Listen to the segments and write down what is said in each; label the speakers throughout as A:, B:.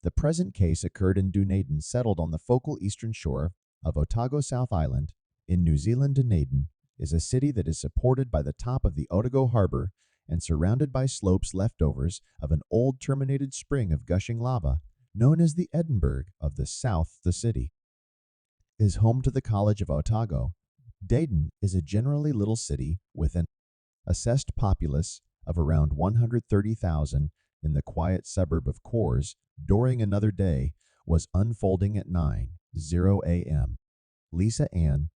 A: The present case occurred in Dunedin, settled on the focal eastern shore of Otago South Island in New Zealand. Dunedin is a city that is supported by the top of the Otago Harbor and surrounded by slopes leftovers of an old terminated spring of gushing lava, known as the Edinburgh of the South. The city is home to the College of Otago. Dayton is a generally little city with an assessed populace of around 130,000 in the quiet suburb of Coors. During another day was unfolding at 9:00 a.m. Lisa Ann,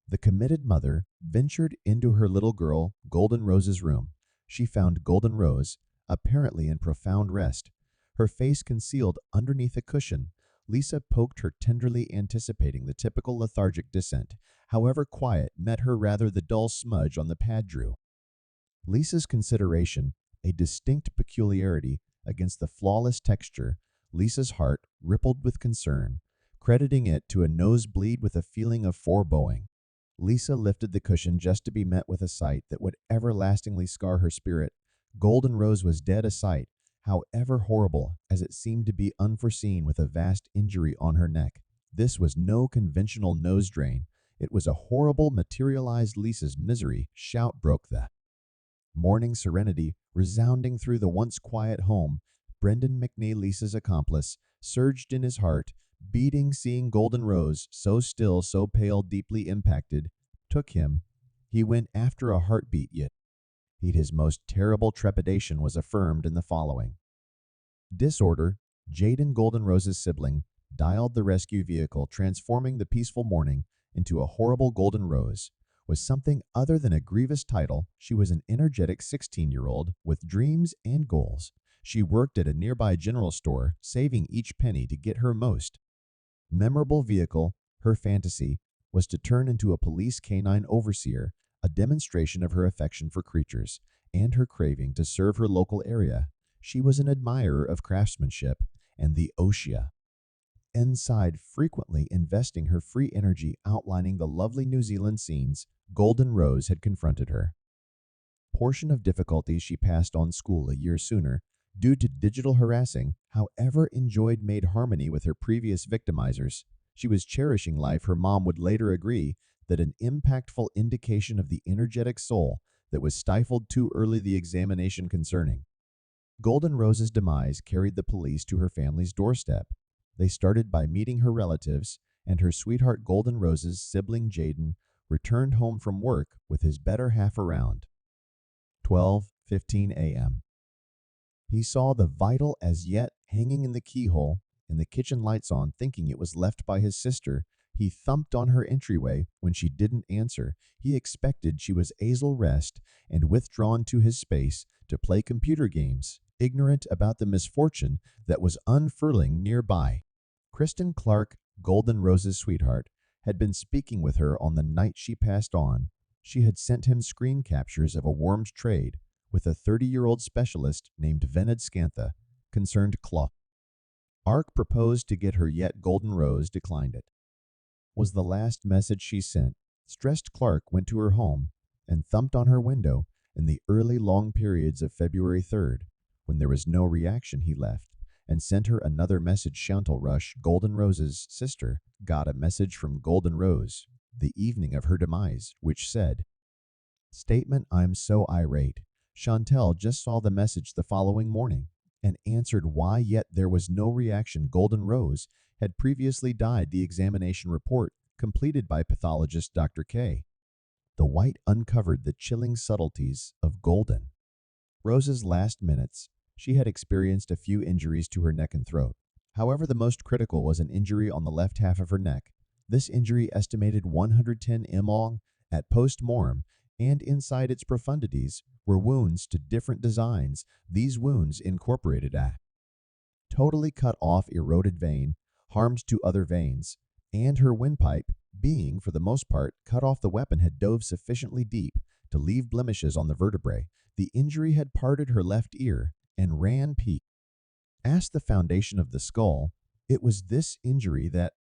A: the committed mother, ventured into her little girl Golden Rose's room. She found Golden Rose, apparently in profound rest, her face concealed underneath a cushion. Lisa poked her tenderly, anticipating the typical lethargic descent. However quiet met her rather the dull smudge on the pad drew Lisa's consideration, a distinct peculiarity against the flawless texture. Lisa's heart rippled with concern, crediting it to a nosebleed with a feeling of foreboding. Lisa lifted the cushion just to be met with a sight that would everlastingly scar her spirit. Golden Rose was dead, a sight, however horrible as it seemed to be unforeseen, with a vast injury on her neck. This was no conventional nose drain. It was a horrible materialized. Lisa's misery shout broke the morning serenity, resounding through the once quiet home. Brendan McNee, Lisa's accomplice, surged in his heart, beating, seeing Golden Rose so still, so pale, deeply impacted. Took him. He went after a heartbeat, yet his most terrible trepidation was affirmed in the following disorder. Jaden, Golden Rose's sibling, dialed the rescue vehicle, transforming the peaceful morning into a horrible. Golden Rose was something other than a grievous title. She was an energetic 16-year-old with dreams and goals. She worked at a nearby general store, saving each penny to get her most memorable vehicle. Her fantasy was to turn into a police canine overseer, a demonstration of her affection for creatures and her craving to serve her local area. She was an admirer of craftsmanship and the ocean inside, frequently investing her free energy outlining the lovely New Zealand scenes. Golden Rose had confronted her portion of difficulties. She passed on school a year sooner due to digital harassing, however enjoyed made harmony with her previous victimizers. She was cherishing life. Her mom would later agree that an impactful indication of the energetic soul that was stifled too early. The examination concerning Golden Rose's demise carried the police to her family's doorstep. They started by meeting her relatives, and her sweetheart Golden Rose's sibling Jaden returned home from work with his better half around 12:15 a.m. He saw the vital as yet hanging in the keyhole and the kitchen lights on, thinking it was left by his sister. He thumped on her entryway when she didn't answer. He expected she was Azel rest and withdrawn to his space to play computer games, ignorant about the misfortune that was unfurling nearby. Kristen Clark, Golden Rose's sweetheart, had been speaking with her on the night she passed on. She had sent him screen captures of a warmed trade with a 30-year-old specialist named Vened Scantha, concerned Clark. Ark proposed to get her, yet Golden Rose declined it. Was the last message she sent. Stressed Clark went to her home and thumped on her window in the early long periods of February 3rd. When there was no reaction, he left and sent her another message. Chantal Rush, Golden Rose's sister, got a message from Golden Rose the evening of her demise, which said, "Statement, I'm so irate." Chantal just saw the message the following morning and answered why, yet there was no reaction. Golden Rose had previously died. The examination report, completed by pathologist Dr. K. The White, uncovered the chilling subtleties of Golden Rose's last minutes. She had experienced a few injuries to her neck and throat. However, the most critical was an injury on the left half of her neck. This injury, estimated 110 mm long at post-mortem, and inside its profundities were wounds to different designs. These wounds incorporated a totally cut off eroded vein, harmed to other veins, and her windpipe, being for the most part cut off. The weapon had dove sufficiently deep to leave blemishes on the vertebrae. The injury had parted her left ear and ran past the foundation of the skull. It was this injury that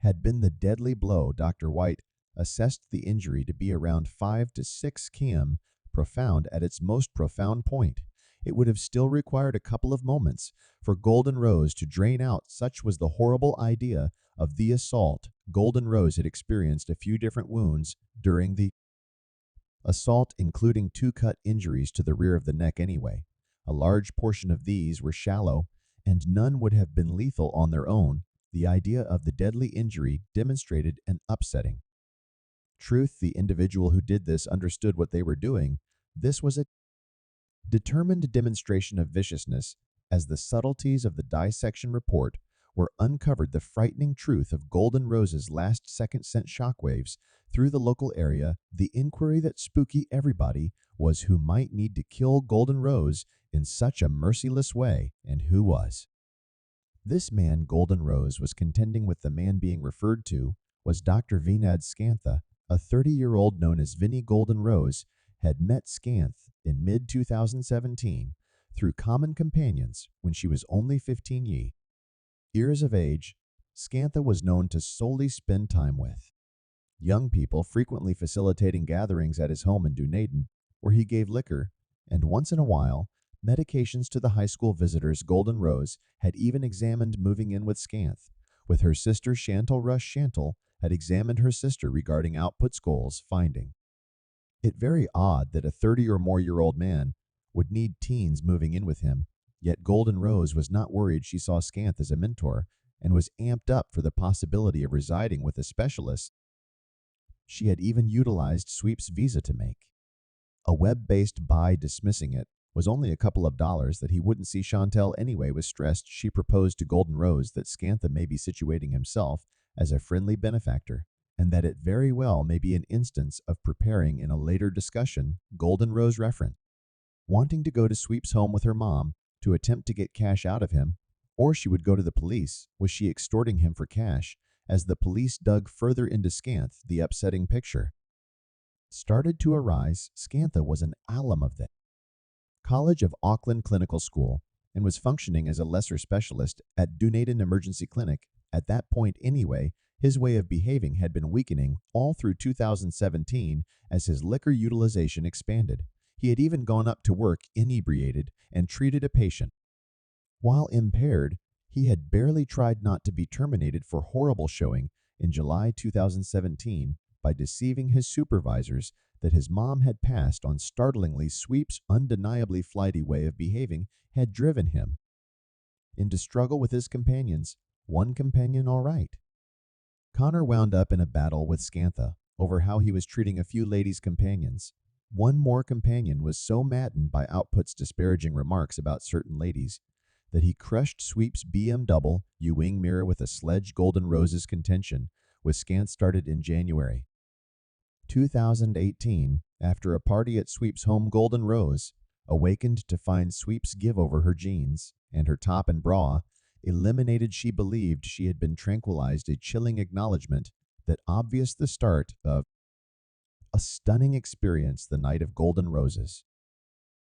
A: had been the deadly blow. Dr. White assessed the injury to be around 5 to 6 km profound at its most profound point. it would have still required a couple of moments for Golden Rose to drain out. Such was the horrible idea of the assault. Golden Rose had experienced a few different wounds during the assault, including two cut injuries to the rear of the neck anyway. A large portion of these were shallow, and none would have been lethal on their own. The idea of the deadly injury demonstrated an upsetting truth. The individual who did this understood what they were doing. This was a determined demonstration of viciousness. As the subtleties of the dissection report were uncovered, the frightening truth of Golden Rose's last second sent shockwaves through the local area. The inquiry that spooky everybody was who might need to kill Golden Rose in such a merciless way, and who was. This man Golden Rose was contending with. The man being referred to was Dr. Vinod Scantha, a 30-year-old known as Vinnie Golden Rose, had met Scanth in mid-2017 through common companions when she was only 15 years of age. Scantha was known to solely spend time with young people, frequently facilitating gatherings at his home in Dunedin, where he gave liquor and, once in a while, medications to the high school visitors. Golden Rose had even examined moving in with Scanth, with her sister Chantal. Rush Chantal had examined her sister regarding output goals, finding it very odd that a 30 or more year old man would need teens moving in with him. Yet Golden Rose was not worried. She saw Scanth as a mentor and was amped up for the possibility of residing with a specialist. She had even utilized Sweep's visa to make a web-based buy. Dismissing it was only a couple of dollars that he wouldn't see Chantal anyway. Was stressed. She proposed to Golden Rose that Scantha may be situating himself as a friendly benefactor, and that it very well may be an instance of preparing in a later discussion. Golden Rose referenced wanting to go to Sweep's home with her mom to attempt to get cash out of him, or she would go to the police. Was she extorting him for cash? As the police dug further into Scanth, the upsetting picture started to arise. Scantha was an alum of the College of Auckland Clinical School and was functioning as a lesser specialist at Dunedin Emergency Clinic. At that point anyway, his way of behaving had been weakening all through 2017 as his liquor utilization expanded. He had even gone up to work inebriated and treated a patient while impaired. He had barely tried not to be terminated for horrible showing in July 2017 by deceiving his supervisors that his mom had passed on. Startlingly, Sweep's undeniably flighty way of behaving had driven him into struggle with his companions. One companion, all right. Connor wound up in a battle with Scantha over how he was treating a few ladies' companions. One more companion was so maddened by Output's disparaging remarks about certain ladies that he crushed Sweep's BMW wing mirror with a sledge. Golden Rose's contention with Scanth started in January 2018 after a party at Sweep's home. Golden Rose awakened to find Sweep's give over her jeans and her top and bra eliminated. She believed she had been tranquilized, a chilling acknowledgement that obvious. The start of a stunning experience. The night of Golden Rose's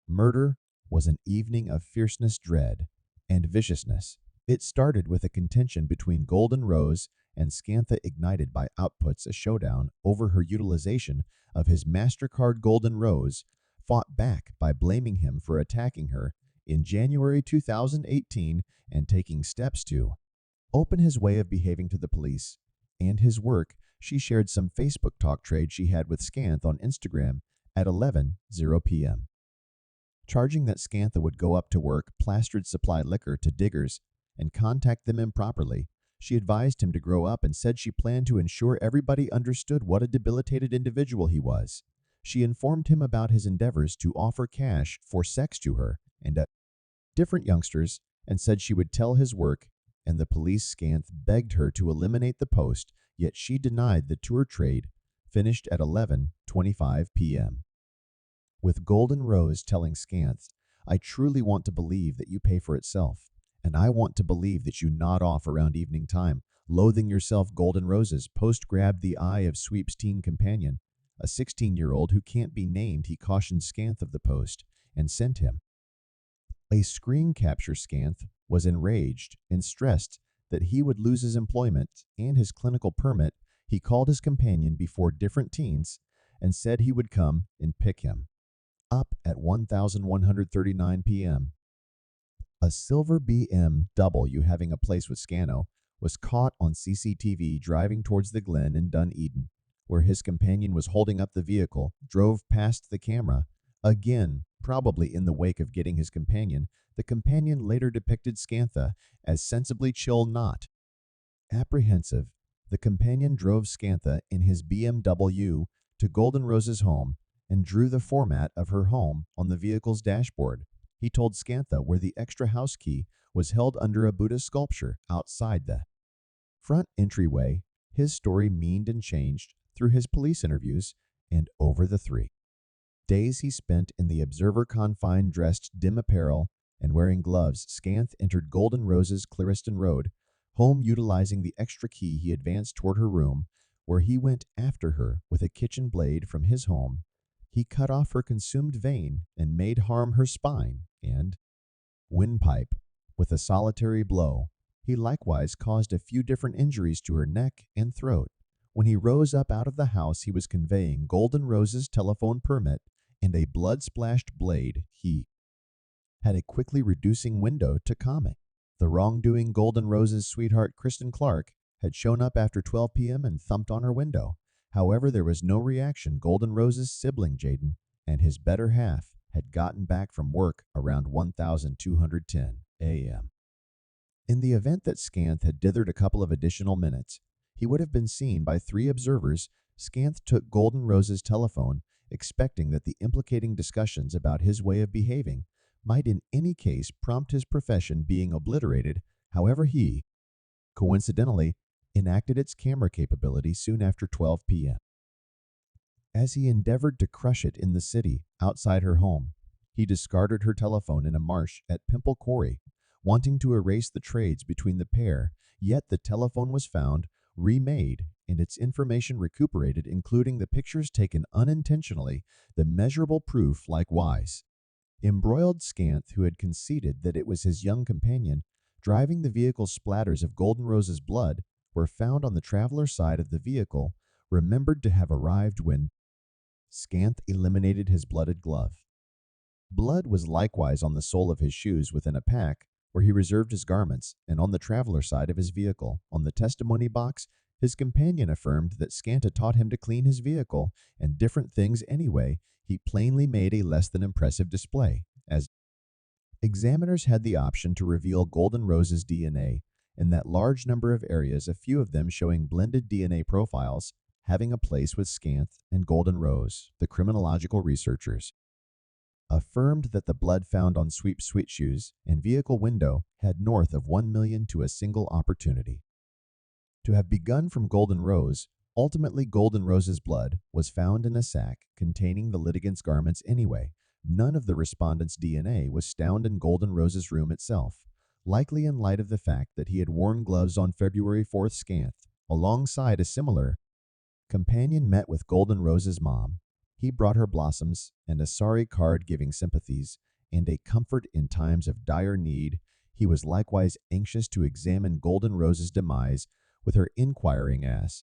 A: murder was an evening of fierceness, dread, and viciousness. It started with a contention between Golden Rose and Scantha, ignited by Output's a showdown over her utilization of his MasterCard. Golden Rose fought back by blaming him for attacking her in January 2018 and taking steps to open his way of behaving to the police and his work. She shared some Facebook talk trade she had with Scanth on Instagram at 11:00 p.m. charging that Scantha would go up to work, plastered supply liquor to diggers, and contact them improperly. She advised him to grow up and said she planned to ensure everybody understood what a debilitated individual he was. She informed him about his endeavors to offer cash for sex to her and different youngsters, and said she would tell his work and the police. Scanth begged her to eliminate the post, yet she denied the tour trade finished at 11:25 p.m. with Golden Rose telling Scanth, "I truly want to believe that you pay for itself, and I want to believe that you nod off around evening time, loathing yourself." Golden Rose's post grabbed the eye of Sweep's teen companion, a 16-year-old who can't be named. He cautioned Scanth of the post and sent him a screen capture. Scanth was enraged and stressed that he would lose his employment and his clinical permit. He called his companion before different teens and said he would come and pick him up at 1139 p.m. A silver BMW having a place with Scano was caught on CCTV driving towards the Glen in Dunedin, where his companion was holding up the vehicle, drove past the camera. Again, probably in the wake of getting his companion, the companion later depicted Scantha as sensibly chill not. Apprehensive, the companion drove Scantha in his BMW to Golden Rose's home and drew the format of her home on the vehicle's dashboard. He told Scantha where the extra house key was held under a Buddha sculpture outside the front entryway. His story meaned and changed through his police interviews, and over the 3 days he spent in the observer confine dressed dim apparel and wearing gloves, Scanth entered Golden Rose's Clariston Road home utilizing the extra key. He advanced toward her room, where he went after her with a kitchen blade from his home. He cut off her consumed vein and made harm her spine and windpipe with a solitary blow. He likewise caused a few different injuries to her neck and throat. When he rose up out of the house, he was conveying Golden Rose's telephone permit and a blood-splashed blade. He had a quickly reducing window to comment. The wrongdoing Golden Rose's sweetheart, Kristen Clark, had shown up after 12 p.m. and thumped on her window. However, there was no reaction. Golden Rose's sibling, Jaden, and his better half had gotten back from work around 1210 a.m. In the event that Scanth had dithered a couple of additional minutes, he would have been seen by 3 observers. Scanth took Golden Rose's telephone, expecting that the implicating discussions about his way of behaving might in any case prompt his profession being obliterated. However, he, coincidentally, enacted its camera capability soon after 12 p.m. As he endeavored to crush it in the city outside her home, he discarded her telephone in a marsh at Pimple Quarry, wanting to erase the trades between the pair. Yet the telephone was found, remade, and its information recuperated, including the pictures taken unintentionally, the measurable proof likewise. Embroiled Scanth, who had conceded that it was his young companion driving the vehicle, splatters of Golden Rose's blood were found on the traveler's side of the vehicle, remembered to have arrived when Scanth eliminated his blooded glove. Blood was likewise on the sole of his shoes within a pack where he reserved his garments, and on the traveler's side of his vehicle. On the testimony box, his companion affirmed that Scant had taught him to clean his vehicle and different things anyway. He plainly made a less than impressive display. As examiners had the option to reveal Golden Rose's DNA in that large number of areas, a few of them showing blended DNA profiles having a place with Scanth and Golden Rose. The criminological researchers affirmed that the blood found on Sweep's sweat shoes and vehicle window had north of 1 million to a single opportunity to have begun from Golden Rose. Ultimately, Golden Rose's blood was found in a sack containing the litigant's garments anyway. None of the respondents' DNA was found in Golden Rose's room itself, likely in light of the fact that he had worn gloves on February 4th. Scanth, alongside a similar companion, met with Golden Rose's mom. He brought her blossoms and a sorry card giving sympathies and a comfort in times of dire need. He was likewise anxious to examine Golden Rose's demise, with her inquiring as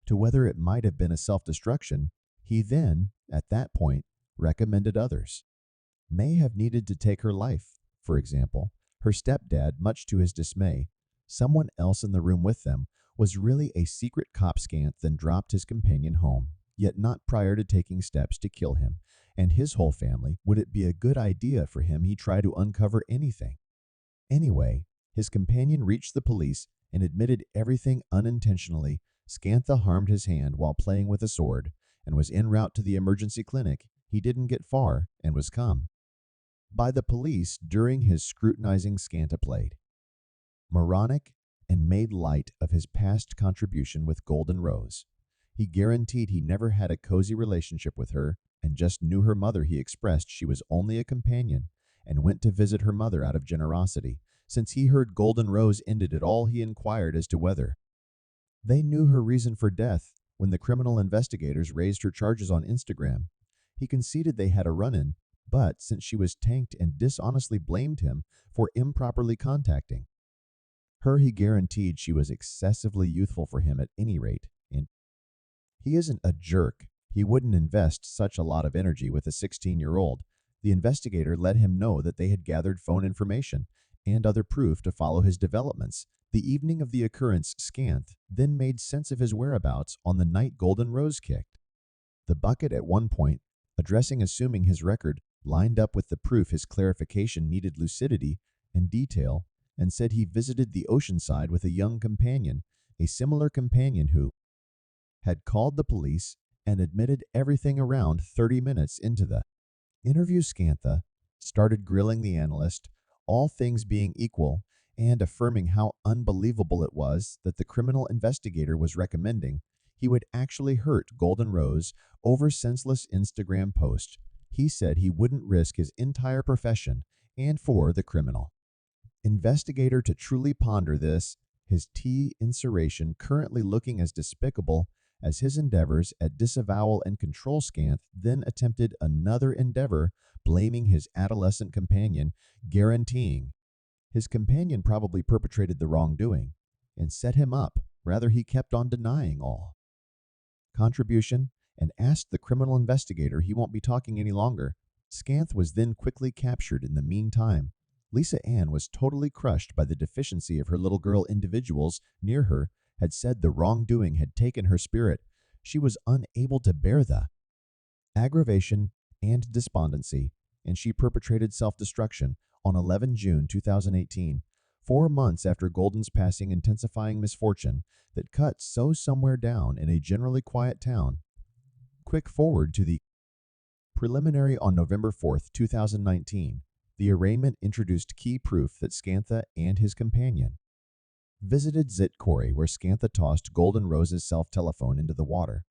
A: to whether it might have been a self-destruction. He then, at that point, recommended others may have needed to take her life. For example, her stepdad, much to his dismay. Someone else in the room with them was really a secret cop. Scanth then dropped his companion home, yet not prior to taking steps to kill him and his whole family. Would it be a good idea for him? He tried to uncover anything. Anyway, his companion reached the police and admitted everything unintentionally. Scantha harmed his hand while playing with a sword and was en route to the emergency clinic. He didn't get far and was come by the police during his scrutinizing. Scantha played moronic and made light of his past contribution with Golden Rose. He guaranteed he never had a cozy relationship with her and just knew her mother. He expressed she was only a companion and went to visit her mother out of generosity. Since he heard Golden Rose ended it all, he inquired as to whether they knew her reason for death. When the criminal investigators raised her charges on Instagram, he conceded they had a run-in, but since she was tanked and dishonestly blamed him for improperly contacting her, he guaranteed she was excessively youthful for him at any rate, and he isn't a jerk He wouldn't invest such a lot of energy with a 16-year-old. The investigator let him know that they had gathered phone information and other proof to follow his developments. The evening of the occurrence, Scanth then made sense of his whereabouts on the night Golden Rose kicked. The bucket at one point, assuming his record lined up with the proof his clarification needed lucidity and detail, and said he visited the oceanside with a young companion, a similar companion who had called the police and admitted everything around 30 minutes into the interview. Scantha started grilling the analyst, all things being equal, and affirming how unbelievable it was that the criminal investigator was recommending he would actually hurt Golden Rose over senseless Instagram post. He said he wouldn't risk his entire profession and for the criminal investigator to truly ponder this, his T insuration currently looking as despicable as his endeavors at disavowal and control. Scanth then attempted another endeavor, blaming his adolescent companion, guaranteeing his companion probably perpetrated the wrongdoing and set him up. Rather, he kept on denying all contribution and asked the criminal investigator he won't be talking any longer. Scanth was then quickly captured. In the meantime, Lisa Ann was totally crushed by the deficiency of her little girl. Individuals near her had said the wrongdoing had taken her spirit. She was unable to bear the aggravation and despondency, and she perpetrated self-destruction on 11 June 2018, 4 months after Golden's passing, intensifying misfortune that cut so somewhere down in a generally quiet town. Quick forward to the preliminary on November 4th, 2019. The arraignment introduced key proof that Scantha and his companion visited Zit Quarry, where Scantha tossed Golden Rose's self-telephone into the water.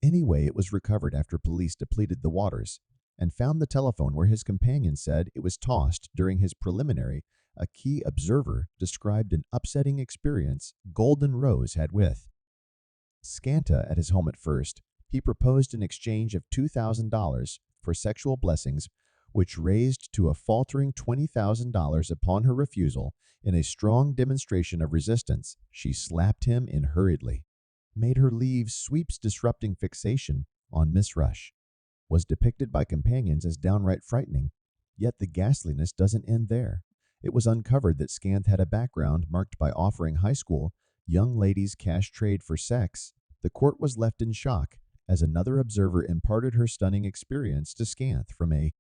A: Anyway, it was recovered after police depleted the waters and found the telephone where his companion said it was tossed. During his preliminary, a key observer described an upsetting experience Golden Rose had with Scantha at his home. At first, he proposed an exchange of $2,000 for sexual blessings, which raised to a faltering $20,000 upon her refusal. In a strong demonstration of resistance, she slapped him in hurriedly, made her leave. Sweeps disrupting fixation on Miss Rush was depicted by companions as downright frightening, yet the ghastliness doesn't end there. It was uncovered that Scanth had a background marked by offering high school young ladies cash trade for sex. The court was left in shock as another observer imparted her stunning experience to Scanth. From a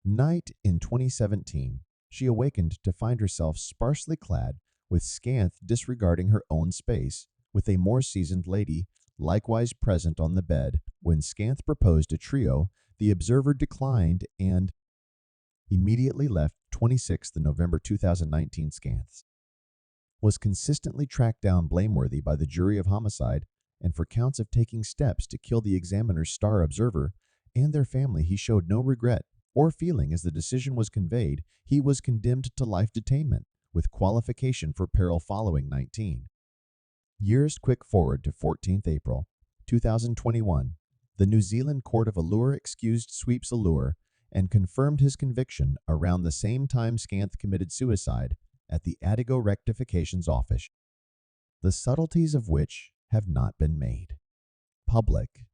A: night in 2017, she awakened to find herself sparsely clad, with Scanth disregarding her own space, with a more seasoned lady likewise present on the bed. When Scanth proposed a trio, the observer declined and immediately left. 26th of November 2019. Scanth was consistently tracked down blameworthy by the jury of homicide and for counts of taking steps to kill the examiner's star observer and their family. He showed no regret or feeling as the decision was conveyed. He was condemned to life detainment with qualification for peril following 19 years. Quick forward to 14th April 2021. The New Zealand Court of Allure excused Sweep's allure and confirmed his conviction around the same time Scanth committed suicide at the Adigo Rectifications Office, the subtleties of which have not been made public.